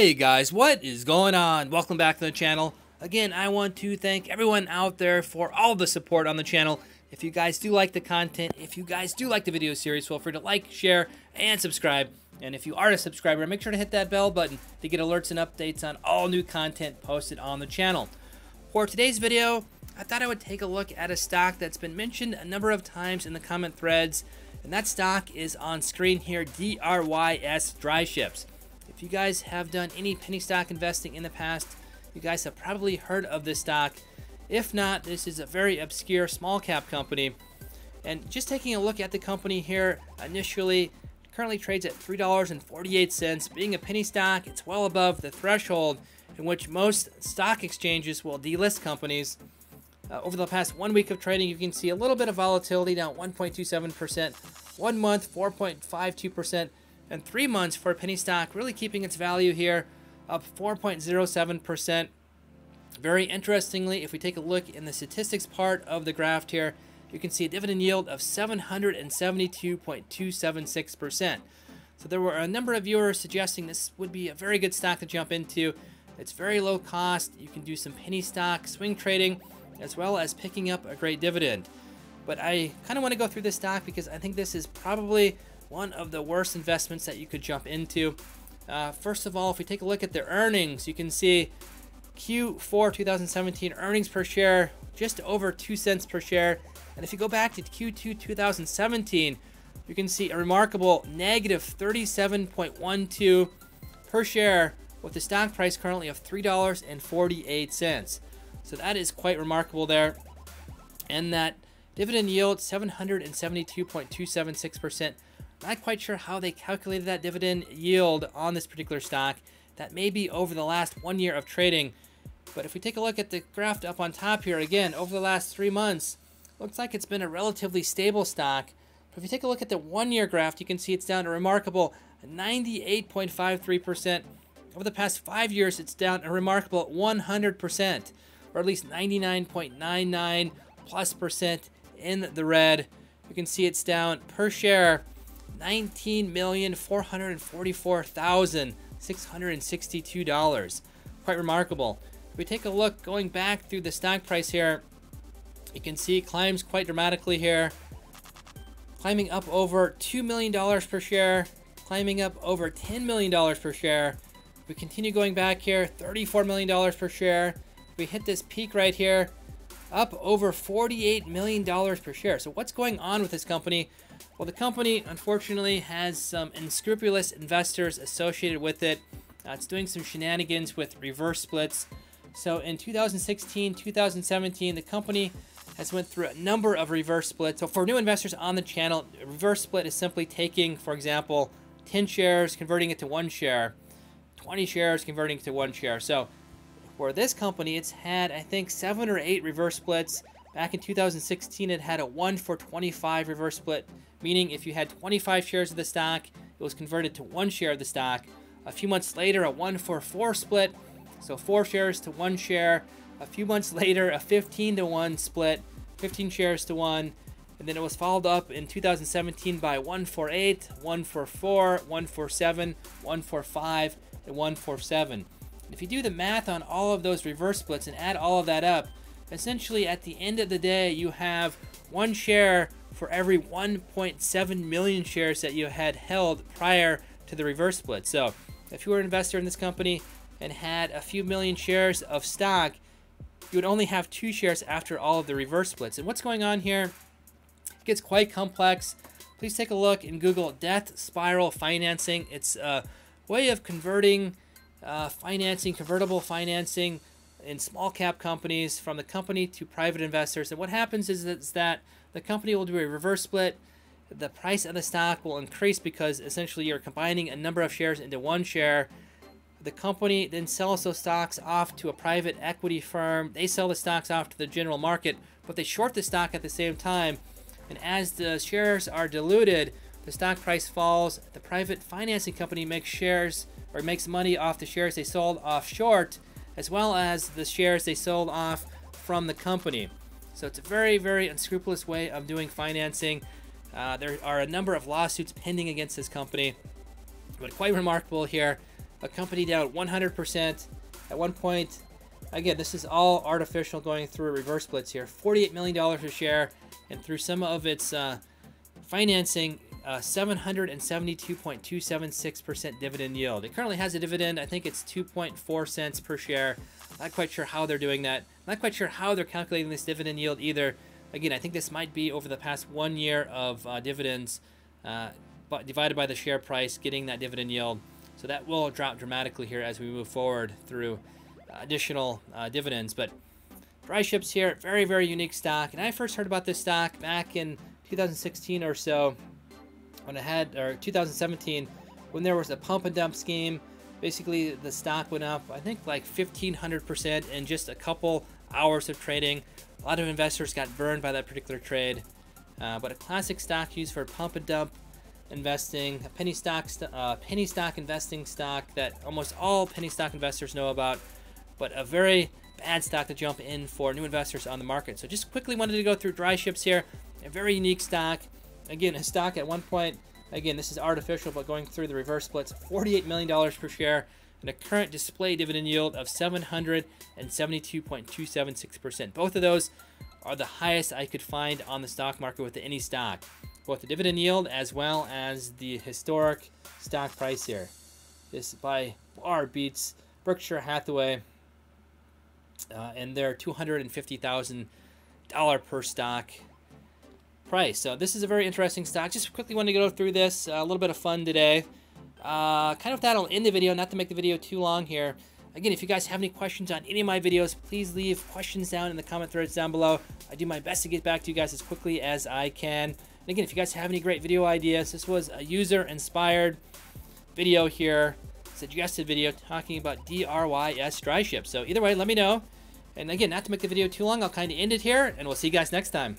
Hey guys, what is going on? Welcome back to the channel. Again, I want to thank everyone out there for all the support on the channel. If you guys do like the content, if you guys do like the video series, feel free to like, share, and subscribe. And if you are a subscriber, make sure to hit that bell button to get alerts and updates on all new content posted on the channel. For today's video, I thought I would take a look at a stock that's been mentioned a number of times in the comment threads, and that stock is on screen here, DRYS Dry Ships. If you guys have done any penny stock investing in the past, you guys have probably heard of this stock. If not, this is a very obscure small cap company. And just taking a look at the company here, initially, currently trades at $3.48. Being a penny stock, it's well above the threshold in which most stock exchanges will delist companies. Over the past 1 week of trading, you can see a little bit of volatility, down 1.27%, 1 month 4.52%, and 3 months for a penny stock, really keeping its value here, up 4.07%. Very interestingly, if we take a look in the statistics part of the graph here, you can see a dividend yield of 772.276%. So there were a number of viewers suggesting this would be a very good stock to jump into. It's very low cost. You can do some penny stock swing trading, as well as picking up a great dividend. But I kind of want to go through this stock because I think this is probably one of the worst investments that you could jump into. First of all, if we take a look at the earnings, you can see Q4 2017 earnings per share just over 2 cents per share. And if you go back to Q2 2017, you can see a remarkable negative 37.12 per share with the stock price currently of $3.48. So that is quite remarkable there. And that dividend yield, 772.276%. Not quite sure how they calculated that dividend yield on this particular stock. That may be over the last 1 year of trading. But if we take a look at the graph up on top here, again, over the last 3 months, looks like it's been a relatively stable stock. But if you take a look at the 1 year graph, you can see it's down a remarkable 98.53%. Over the past 5 years, it's down a remarkable 100%, or at least 99.99 plus percent in the red. You can see it's down per share $19,444,662. Quite remarkable. If we take a look going back through the stock price here, you can see it climbs quite dramatically here, climbing up over $2 million per share, climbing up over $10 million per share. If we continue going back here, $34 million per share. If we hit this peak right here, up over $48 million per share. So what's going on with this company? Well, the company, unfortunately, has some unscrupulous investors associated with it. It's doing some shenanigans with reverse splits. So in 2016, 2017, the company has went through a number of reverse splits. So for new investors on the channel, a reverse split is simply taking, for example, 10 shares, converting it to 1 share, 20 shares, converting it to 1 share. So for this company, it's had, I think, 7 or 8 reverse splits. Back in 2016, it had a 1-for-25 reverse split, meaning if you had 25 shares of the stock, it was converted to 1 share of the stock. A few months later, a 1-for-4 split, so 4 shares to 1 share. A few months later, a 15-to-1 split, 15 shares to 1. And then it was followed up in 2017 by 1-for-8, 1-for-4, 1-for-7, 1-for-5, and 1-for-7. If you do the math on all of those reverse splits and add all of that up, essentially at the end of the day, you have 1 share for every 1.7 million shares that you had held prior to the reverse split. So if you were an investor in this company and had a few million shares of stock, you would only have 2 shares after all of the reverse splits. And what's going on here? It gets quite complex. Please take a look and Google death spiral financing. It's a way of converting financing, convertible financing in small cap companies from the company to private investors. And what happens is that the company will do a reverse split. The price of the stock will increase because essentially you're combining a number of shares into 1 share. The company then sells those stocks off to a private equity firm. They sell the stocks off to the general market, but they short the stock at the same time. And as the shares are diluted, the stock price falls. The private financing company makes money off the shares they sold off short, as well as the shares they sold off from the company. So it's a very, very unscrupulous way of doing financing. There are a number of lawsuits pending against this company, but quite remarkable here. a company down 100% at one point. Again, this is all artificial going through reverse splits here. $48 million a share, and through some of its financing, 772.276% dividend yield. It currently has a dividend. I think it's 2.4 cents per share. Not quite sure how they're doing that. Not quite sure how they're calculating this dividend yield either. Again, I think this might be over the past 1 year of dividends but divided by the share price, getting that dividend yield. So that will drop dramatically here as we move forward through additional dividends. But dry ships here, very, very unique stock. And I first heard about this stock back in 2016 or so, when I had, or 2017, when there was a pump and dump scheme. Basically, the stock went up, I think, like 1,500% in just a couple hours of trading. A lot of investors got burned by that particular trade. But a classic stock used for pump and dump investing, a penny stock investing stock that almost all penny stock investors know about, but a very bad stock to jump in for new investors on the market. So just quickly wanted to go through dry ships here. A very unique stock. Again, a stock at one point, again, this is artificial, but going through the reverse splits, $48 million per share, and a current display dividend yield of 772.276%. Both of those are the highest I could find on the stock market with any stock. Both the dividend yield as well as the historic stock price here. This by far beats Berkshire Hathaway and their $250,000 per stock price. So this is a very interesting stock. Just quickly want to go through this. A little bit of fun today. Kind of that'll end the video, not to make the video too long here. Again, if you guys have any questions on any of my videos, please leave questions down in the comment threads down below. I do my best to get back to you guys as quickly as I can. And again, if you guys have any great video ideas, this was a user-inspired video here, suggested video talking about DRYS dry ships. So either way, let me know. And again, not to make the video too long, I'll kind of end it here, and we'll see you guys next time.